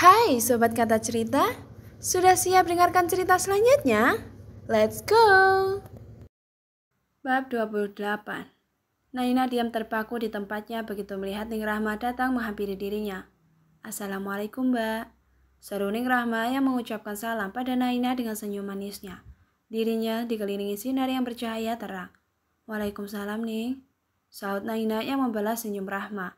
Hai Sobat Kata Cerita, sudah siap dengarkan cerita selanjutnya? Let's go! Bab 28. Naina diam terpaku di tempatnya begitu melihat Ning Rahma datang menghampiri dirinya. Assalamualaikum Mbak, seru Ning Rahma yang mengucapkan salam pada Naina dengan senyum manisnya. Dirinya dikelilingi sinar yang bercahaya terang. Waalaikumsalam Ning, saut Naina yang membalas senyum Rahma.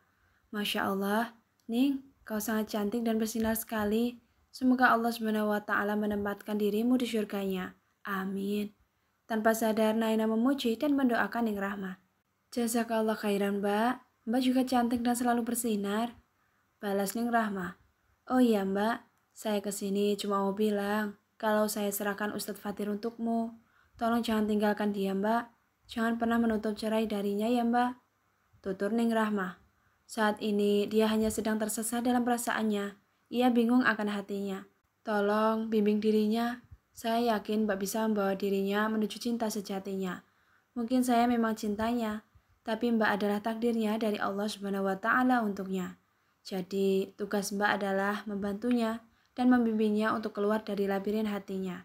Masya Allah, Ning, kau sangat cantik dan bersinar sekali. Semoga Allah SWT menempatkan dirimu di surganya. Amin. Tanpa sadar Naina memuji dan mendoakan Ning Rahma. Jazakallah khairan Mbak. Mbak juga cantik dan selalu bersinar. Balas Ning Rahma. Oh iya Mbak, saya kesini cuma mau bilang kalau saya serahkan Ustadz Fatir untukmu. Tolong jangan tinggalkan dia Mbak. Jangan pernah menutup cerai darinya ya Mbak. Tutur Ning Rahma. Saat ini dia hanya sedang tersesat dalam perasaannya. Ia bingung akan hatinya. Tolong bimbing dirinya. Saya yakin Mbak bisa membawa dirinya menuju cinta sejatinya. Mungkin saya memang cintanya, tapi Mbak adalah takdirnya dari Allah SWT untuknya. Jadi tugas Mbak adalah membantunya dan membimbingnya untuk keluar dari labirin hatinya.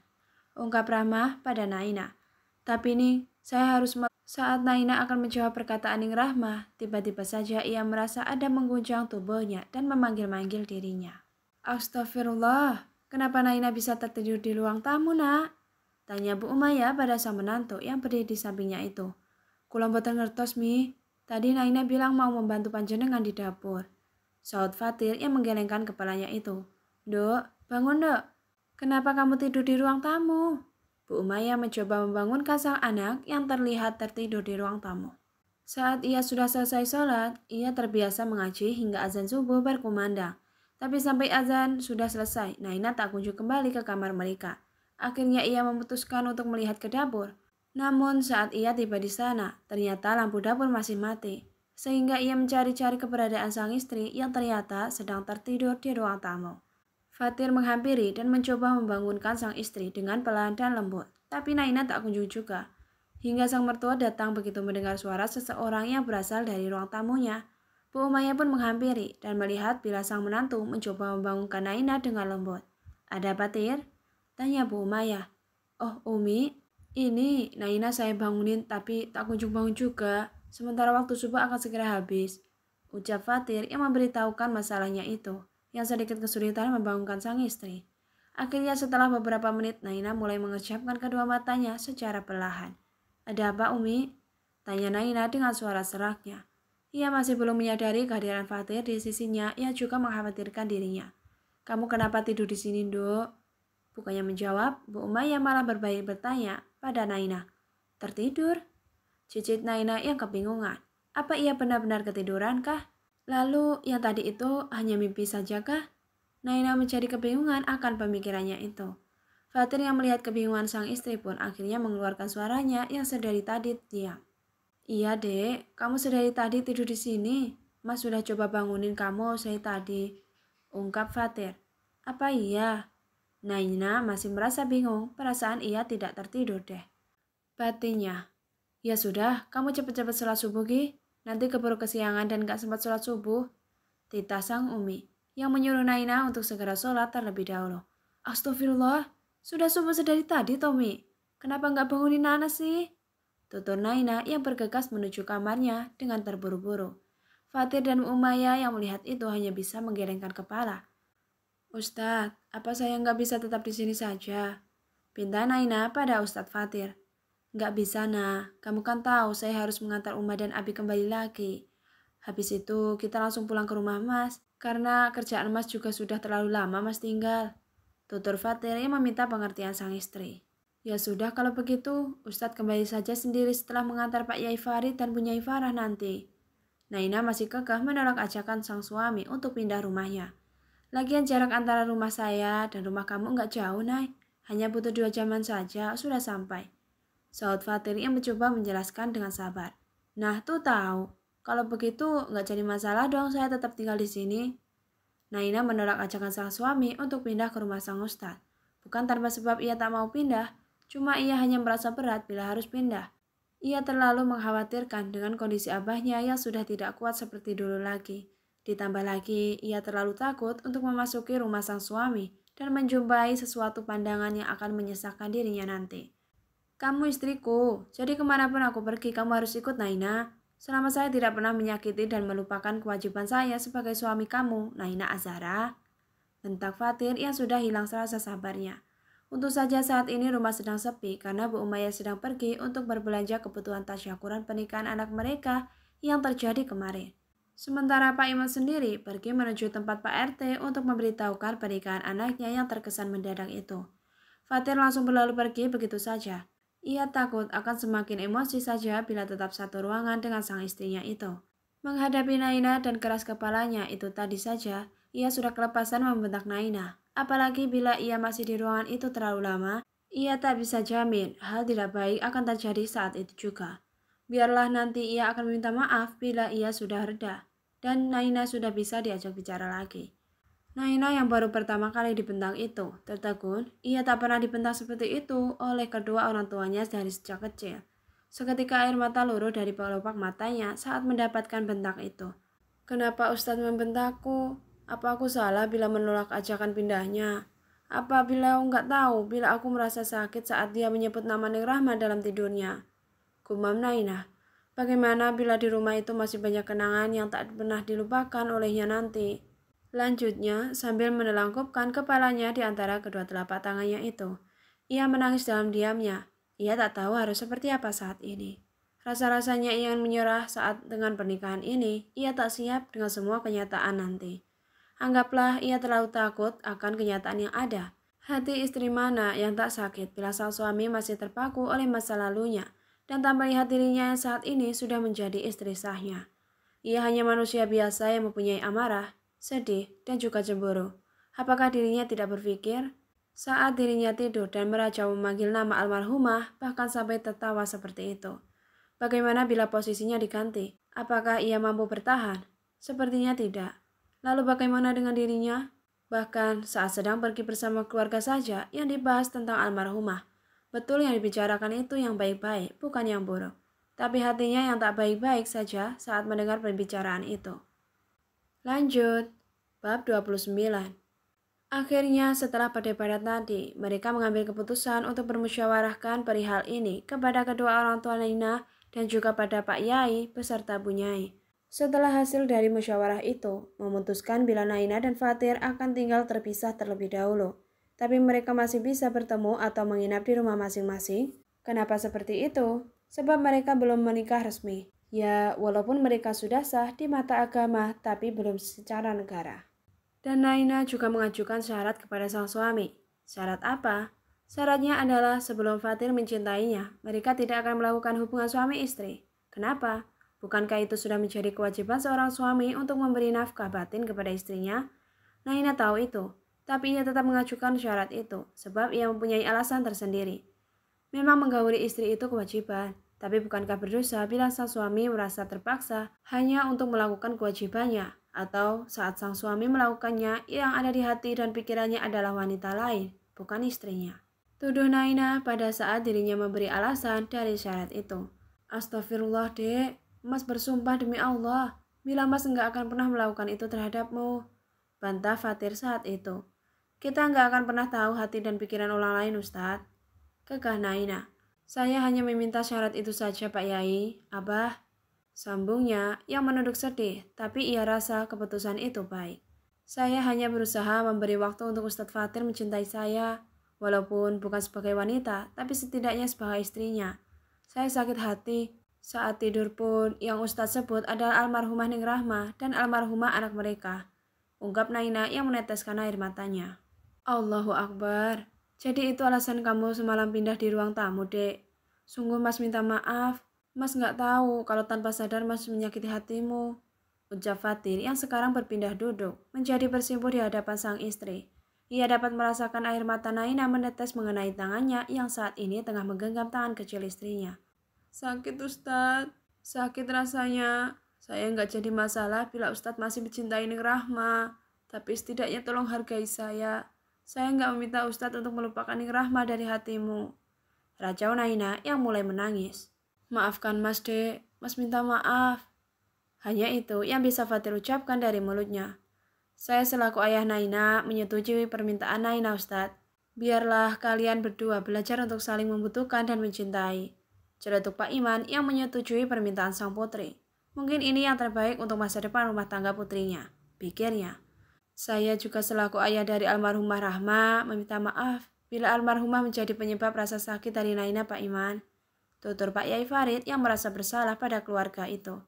Ungkap Rahma pada Naina. Tapi nih, saya harus saat Naina akan menjawab perkataan Ning Rahma, tiba-tiba saja ia merasa ada mengguncang tubuhnya dan memanggil-manggil dirinya. Astagfirullah, kenapa Naina bisa tertidur di ruang tamu nak? Tanya Bu Umayyah pada sang menantu yang berdiri di sampingnya itu. Kula mboten ngertos mi, tadi Naina bilang mau membantu panjenengan di dapur. Saud Fatir yang menggelengkan kepalanya itu. Dok, bangun dok, kenapa kamu tidur di ruang tamu? Bu Umayyah mencoba membangunkan sang anak yang terlihat tertidur di ruang tamu. Saat ia sudah selesai sholat, ia terbiasa mengaji hingga azan subuh berkumandang. Tapi sampai azan sudah selesai, Naina tak kunjung kembali ke kamar mereka. Akhirnya ia memutuskan untuk melihat ke dapur. Namun saat ia tiba di sana, ternyata lampu dapur masih mati. Sehingga ia mencari-cari keberadaan sang istri yang ternyata sedang tertidur di ruang tamu. Fatir menghampiri dan mencoba membangunkan sang istri dengan pelan dan lembut. Tapi Naina tak kunjung juga. Hingga sang mertua datang begitu mendengar suara seseorang yang berasal dari ruang tamunya. Bu Umayyah pun menghampiri dan melihat bila sang menantu mencoba membangunkan Naina dengan lembut. Ada apa Tir? Tanya Bu Umayyah. Oh Umi, ini Naina saya bangunin tapi tak kunjung bangun juga. Sementara waktu subuh akan segera habis. Ucap Fatir yang memberitahukan masalahnya itu. Yang sedikit kesulitan membangunkan sang istri. Akhirnya setelah beberapa menit Naina mulai mengerjapkan kedua matanya secara perlahan. Ada apa Umi? Tanya Naina dengan suara seraknya. Ia masih belum menyadari kehadiran Fatir di sisinya yang juga mengkhawatirkan dirinya. Kamu kenapa tidur di sini dok? Bukannya menjawab, Bu Umayyah malah berbalik bertanya pada Naina. Tertidur? Cicit Naina yang kebingungan. Apa ia benar-benar ketiduran kah? Lalu yang tadi itu hanya mimpi saja kah? Naina mencari kebingungan akan pemikirannya itu. Fatir yang melihat kebingungan sang istri pun akhirnya mengeluarkan suaranya yang sedari tadi diam. Iya dek, kamu sedari tadi tidur di sini. Mas sudah coba bangunin kamu sedari tadi. Ungkap Fatir. Apa iya? Naina masih merasa bingung, perasaan ia tidak tertidur deh. Batinnya. Ya sudah, kamu cepat-cepat sholat subuh Gi. Nanti keburu kesiangan dan gak sempat sholat subuh. Tita sang Umi, yang menyuruh Naina untuk segera sholat terlebih dahulu. Astagfirullah, sudah subuh sedari tadi Tommy. Kenapa gak bangunin Nana sih? Tutur Naina yang bergegas menuju kamarnya dengan terburu-buru. Fatir dan Umayyah yang melihat itu hanya bisa menggelengkan kepala. Ustadz, apa saya gak bisa tetap di sini saja? Pinta Naina pada Ustadz Fatir. Gak bisa nah, kamu kan tahu saya harus mengantar Uma dan Abi kembali lagi. Habis itu kita langsung pulang ke rumah Mas, karena kerjaan Mas juga sudah terlalu lama Mas tinggal. Tutur Fatir yang meminta pengertian sang istri. Ya sudah kalau begitu, Ustadz kembali saja sendiri setelah mengantar Pak Yai Farid dan Bu Nyai Farah nanti. Naina masih kekeh menolak ajakan sang suami untuk pindah rumahnya. Lagian jarak antara rumah saya dan rumah kamu gak jauh Nay, hanya butuh 2 jaman saja sudah sampai. Saud Fatir yang mencoba menjelaskan dengan sabar. Nah tuh tahu, kalau begitu nggak jadi masalah dong saya tetap tinggal di sini. Naina menolak ajakan sang suami untuk pindah ke rumah sang ustadz. Bukan tanpa sebab ia tak mau pindah, cuma ia hanya merasa berat bila harus pindah. Ia terlalu mengkhawatirkan dengan kondisi abahnya yang sudah tidak kuat seperti dulu lagi. Ditambah lagi, ia terlalu takut untuk memasuki rumah sang suami dan menjumpai sesuatu pandangan yang akan menyesakkan dirinya nanti. Kamu istriku, jadi kemanapun aku pergi kamu harus ikut Naina. Selama saya tidak pernah menyakiti dan melupakan kewajiban saya sebagai suami kamu, Naina Azhara. Bentak Fatir yang sudah hilang rasa sabarnya. Untuk saja saat ini rumah sedang sepi karena Bu Umayyah sedang pergi untuk berbelanja kebutuhan tasyakuran pernikahan anak mereka yang terjadi kemarin. Sementara Pak Imam sendiri pergi menuju tempat Pak RT untuk memberitahukan pernikahan anaknya yang terkesan mendadak itu. Fatir langsung berlalu pergi begitu saja. Ia takut akan semakin emosi saja bila tetap satu ruangan dengan sang istrinya itu. Menghadapi Naina dan keras kepalanya itu tadi saja, ia sudah kelepasan membentak Naina. Apalagi bila ia masih di ruangan itu terlalu lama, ia tak bisa jamin hal tidak baik akan terjadi saat itu juga. Biarlah nanti ia akan meminta maaf bila ia sudah reda, dan Naina sudah bisa diajak bicara lagi. Naina yang baru pertama kali dibentak itu tertegun. Ia tak pernah dibentak seperti itu oleh kedua orang tuanya dari sejak kecil. Seketika air mata luruh dari pelupak matanya saat mendapatkan bentak itu. Kenapa Ustadz membentakku? Apa aku salah bila menolak ajakan pindahnya? Apa bila nggak tahu bila aku merasa sakit saat dia menyebut nama Neng Rahma dalam tidurnya? Gumam Naina. Bagaimana bila di rumah itu masih banyak kenangan yang tak pernah dilupakan olehnya nanti? Lanjutnya, sambil menelangkupkan kepalanya di antara kedua telapak tangannya itu, ia menangis dalam diamnya. Ia tak tahu harus seperti apa saat ini. Rasa-rasanya ingin menyerah saat dengan pernikahan ini, ia tak siap dengan semua kenyataan nanti. Anggaplah ia terlalu takut akan kenyataan yang ada. Hati istri mana yang tak sakit bila sang suami masih terpaku oleh masa lalunya, dan tak melihat dirinya yang saat ini sudah menjadi istri sahnya. Ia hanya manusia biasa yang mempunyai amarah, sedih, dan juga cemburu. Apakah dirinya tidak berpikir? Saat dirinya tidur dan merajau memanggil nama almarhumah, bahkan sampai tertawa seperti itu. Bagaimana bila posisinya diganti? Apakah ia mampu bertahan? Sepertinya tidak. Lalu bagaimana dengan dirinya? Bahkan saat sedang pergi bersama keluarga saja yang dibahas tentang almarhumah. Betul yang dibicarakan itu yang baik-baik, bukan yang buruk. Tapi hatinya yang tak baik-baik saja saat mendengar pembicaraan itu. Lanjut, bab 29. Akhirnya setelah perdebatan tadi, mereka mengambil keputusan untuk bermusyawarahkan perihal ini kepada kedua orang tua Naina dan juga pada Pak Yai beserta Bu Nyai. Setelah hasil dari musyawarah itu, memutuskan bila Naina dan Fatir akan tinggal terpisah terlebih dahulu. Tapi mereka masih bisa bertemu atau menginap di rumah masing-masing. Kenapa seperti itu? Sebab mereka belum menikah resmi. Ya, walaupun mereka sudah sah di mata agama, tapi belum secara negara. Dan Naina juga mengajukan syarat kepada sang suami. Syarat apa? Syaratnya adalah sebelum Fatir mencintainya, mereka tidak akan melakukan hubungan suami istri. Kenapa? Bukankah itu sudah menjadi kewajiban seorang suami untuk memberi nafkah batin kepada istrinya? Naina tahu itu, tapi ia tetap mengajukan syarat itu, sebab ia mempunyai alasan tersendiri. Memang menggauli istri itu kewajiban. Tapi bukankah berdosa bila sang suami merasa terpaksa hanya untuk melakukan kewajibannya, atau saat sang suami melakukannya yang ada di hati dan pikirannya adalah wanita lain, bukan istrinya? Tuduh Naina pada saat dirinya memberi alasan dari syarat itu. Astagfirullah dek, Mas bersumpah demi Allah, bila Mas enggak akan pernah melakukan itu terhadapmu. Bantah Fatir saat itu. Kita enggak akan pernah tahu hati dan pikiran orang lain, Ustadz. Kekeh Naina. Saya hanya meminta syarat itu saja Pak Yai, Abah. Sambungnya yang menunduk sedih, tapi ia rasa keputusan itu baik. Saya hanya berusaha memberi waktu untuk Ustadz Fatir mencintai saya, walaupun bukan sebagai wanita, tapi setidaknya sebagai istrinya. Saya sakit hati, saat tidur pun yang Ustadz sebut adalah almarhumah Neng Rahma dan almarhumah anak mereka. Ungkap Naina yang meneteskan air matanya. Allahu Akbar. Jadi itu alasan kamu semalam pindah di ruang tamu, dek. Sungguh Mas minta maaf. Mas nggak tahu kalau tanpa sadar Mas menyakiti hatimu. Ucap Fatir yang sekarang berpindah duduk, menjadi bersimpuh di hadapan sang istri. Ia dapat merasakan air mata Naina menetes mengenai tangannya yang saat ini tengah menggenggam tangan kecil istrinya. Sakit Ustadz, sakit rasanya. Saya nggak jadi masalah bila Ustadz masih mencintai Neng Rahma. Tapi setidaknya tolong hargai saya. Saya nggak meminta Ustadz untuk melupakan Neng Rahma dari hatimu. Racau Naina yang mulai menangis. Maafkan Mas dek, Mas minta maaf. Hanya itu yang bisa Fatir ucapkan dari mulutnya. Saya selaku ayah Naina menyetujui permintaan Naina Ustadz. Biarlah kalian berdua belajar untuk saling membutuhkan dan mencintai. Celetuk Pak Iman yang menyetujui permintaan sang putri. Mungkin ini yang terbaik untuk masa depan rumah tangga putrinya, pikirnya. Saya juga selaku ayah dari almarhumah Rahma meminta maaf bila almarhumah menjadi penyebab rasa sakit dari Naina Pak Iman. Tutur Pak Yai Farid yang merasa bersalah pada keluarga itu.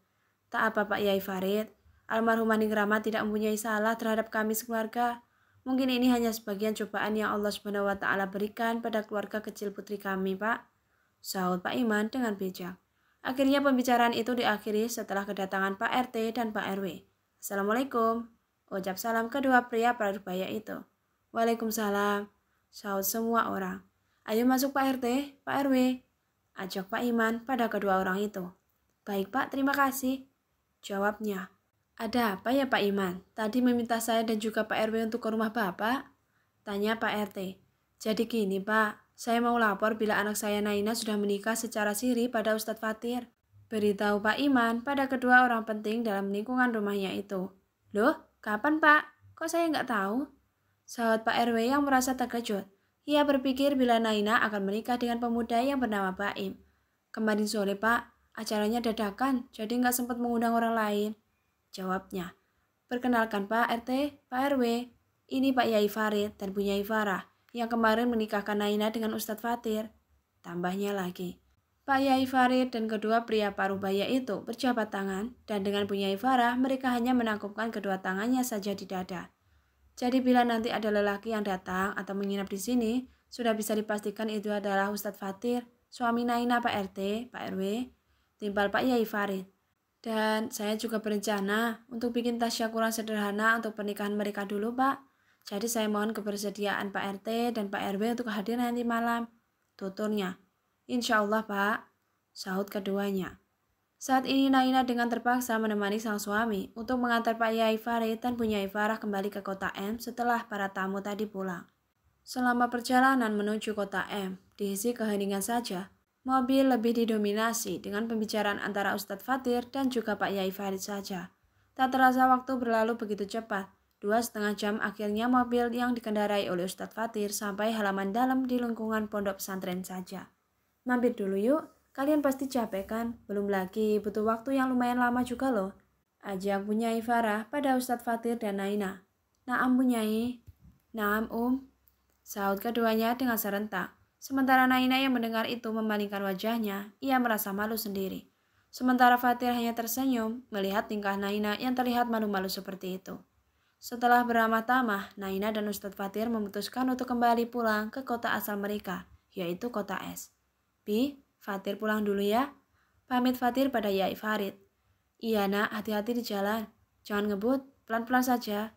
Tak apa Pak Yai Farid, almarhumah Ning Rahma tidak mempunyai salah terhadap kami sekeluarga. Mungkin ini hanya sebagian cobaan yang Allah Subhanahu wa Ta'ala berikan pada keluarga kecil putri kami, Pak. Sahut Pak Iman dengan bijak. Akhirnya pembicaraan itu diakhiri setelah kedatangan Pak RT dan Pak RW. Assalamualaikum, ucap salam kedua pria parubaya itu. Waalaikumsalam, sahut semua orang. Ayo masuk Pak RT, Pak RW, ajak Pak Iman pada kedua orang itu. Baik Pak, terima kasih, jawabnya. Ada apa ya Pak Iman? Tadi meminta saya dan juga Pak RW untuk ke rumah Bapak? Tanya Pak RT. Jadi gini Pak, saya mau lapor bila anak saya Naina sudah menikah secara siri pada Ustadz Fatir. Beritahu Pak Iman pada kedua orang penting dalam lingkungan rumahnya itu. Loh, kapan Pak? Kok saya nggak tahu? Sahabat Pak RW yang merasa terkejut. Ia berpikir bila Naina akan menikah dengan pemuda yang bernama Baim. Kemarin sore Pak, acaranya dadakan, jadi nggak sempat mengundang orang lain. Jawabnya. Perkenalkan Pak RT, Pak RW, ini Pak Yai Farid dan Bu Yai Farah yang kemarin menikahkan Naina dengan Ustadz Fatir. Tambahnya lagi. Pak Yai Farid dan kedua pria parubaya itu berjabat tangan dan dengan Bu Yai Farah mereka hanya menangkupkan kedua tangannya saja di dada. Jadi bila nanti ada lelaki yang datang atau menginap di sini, sudah bisa dipastikan itu adalah Ustadz Fatir, suami Naina Pak RT, Pak RW, timpal Pak Yai Farid. Dan saya juga berencana untuk bikin tasyakuran sederhana untuk pernikahan mereka dulu, Pak. Jadi saya mohon kebersediaan Pak RT dan Pak RW untuk hadir nanti malam. Tuturnya. Insya Allah, Pak. Sahut keduanya. Saat ini Naina dengan terpaksa menemani sang suami untuk mengantar Pak Yai Farid dan Bu Yai Farah kembali ke kota M setelah para tamu tadi pulang. Selama perjalanan menuju kota M, diisi keheningan saja. Mobil lebih didominasi dengan pembicaraan antara Ustadz Fatir dan juga Pak Yai Farid saja. Tak terasa waktu berlalu begitu cepat. 2,5 jam akhirnya mobil yang dikendarai oleh Ustadz Fatir sampai halaman dalam di lingkungan pondok pesantren saja. Mampir dulu yuk, kalian pasti capek kan? Belum lagi butuh waktu yang lumayan lama juga loh. Ajak Bu Yai Farah pada Ustadz Fatir dan Naina. Naam Bu Yai. Naam sahut keduanya dengan serentak. Sementara Naina yang mendengar itu memalingkan wajahnya, ia merasa malu sendiri. Sementara Fatir hanya tersenyum melihat tingkah Naina yang terlihat malu-malu seperti itu. Setelah beramah tamah, Naina dan Ustadz Fatir memutuskan untuk kembali pulang ke kota asal mereka, yaitu kota S. Bi, Fatir pulang dulu ya. Pamit Fatir pada Yai Farid. Iya nak, hati-hati di jalan. Jangan ngebut, pelan-pelan saja.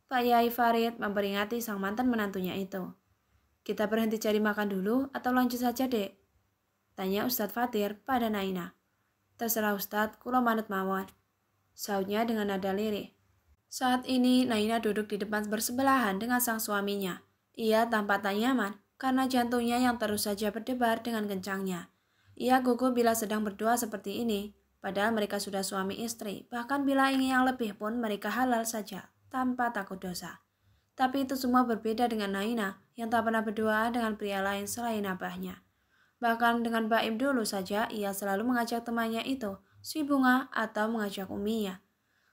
Pak Yai Farid memperingati sang mantan menantunya itu. Kita berhenti cari makan dulu atau lanjut saja dek? Tanya Ustadz Fatir pada Naina. Terserah Ustadz, kulo manut mawon. Sautnya dengan nada lirih. Saat ini Naina duduk di depan bersebelahan dengan sang suaminya. Ia tampak tak nyaman karena jantungnya yang terus saja berdebar dengan kencangnya. Ia gugup bila sedang berdoa seperti ini, padahal mereka sudah suami istri. Bahkan bila ingin yang lebih pun mereka halal saja, tanpa takut dosa. Tapi itu semua berbeda dengan Naina yang tak pernah berdoa dengan pria lain selain abahnya. Bahkan dengan Baim dulu saja ia selalu mengajak temannya itu, si Bunga atau mengajak Umiya.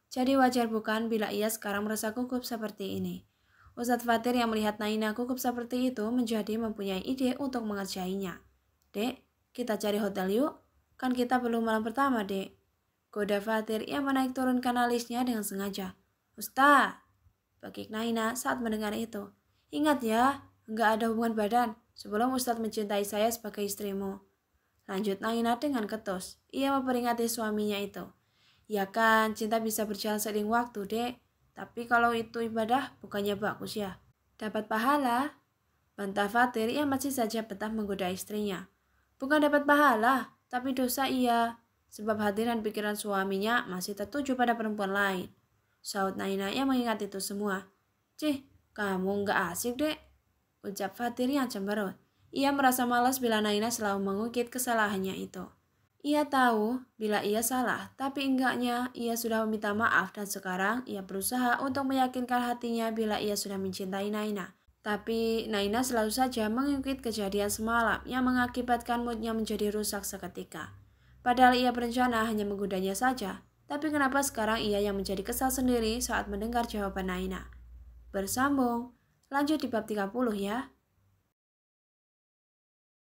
Jadi wajar bukan bila ia sekarang merasa gugup seperti ini. Ustadz Fatir yang melihat Naina gugup seperti itu menjadi mempunyai ide untuk mengerjainya. Dek, kita cari hotel yuk, kan kita belum malam pertama dek. Goda Fatir yang menaik turunkan alisnya dengan sengaja. Ustaz, bagi Naina saat mendengar itu. Ingat ya, enggak ada hubungan badan sebelum Ustadz mencintai saya sebagai istrimu. Lanjut Naina dengan ketus. Ia memperingati suaminya itu. Ya kan, cinta bisa berjalan seiring waktu, dek. Tapi kalau itu ibadah, bukannya bagus ya? Dapat pahala? Bantah Fatir yang masih saja betah menggoda istrinya. Bukan dapat pahala, tapi dosa iya. Sebab hati dan pikiran suaminya masih tertuju pada perempuan lain. Saut Naina yang mengingat itu semua. Cih, kamu nggak asik dek, ucap Fatir yang cemberut. Ia merasa malas bila Naina selalu mengungkit kesalahannya itu. Ia tahu bila ia salah, tapi enggaknya ia sudah meminta maaf dan sekarang ia berusaha untuk meyakinkan hatinya bila ia sudah mencintai Naina. Tapi Naina selalu saja mengungkit kejadian semalam yang mengakibatkan moodnya menjadi rusak seketika. Padahal ia berencana hanya menggodanya saja, tapi kenapa sekarang ia yang menjadi kesal sendiri saat mendengar jawaban Naina? Bersambung, lanjut di bab 30 ya.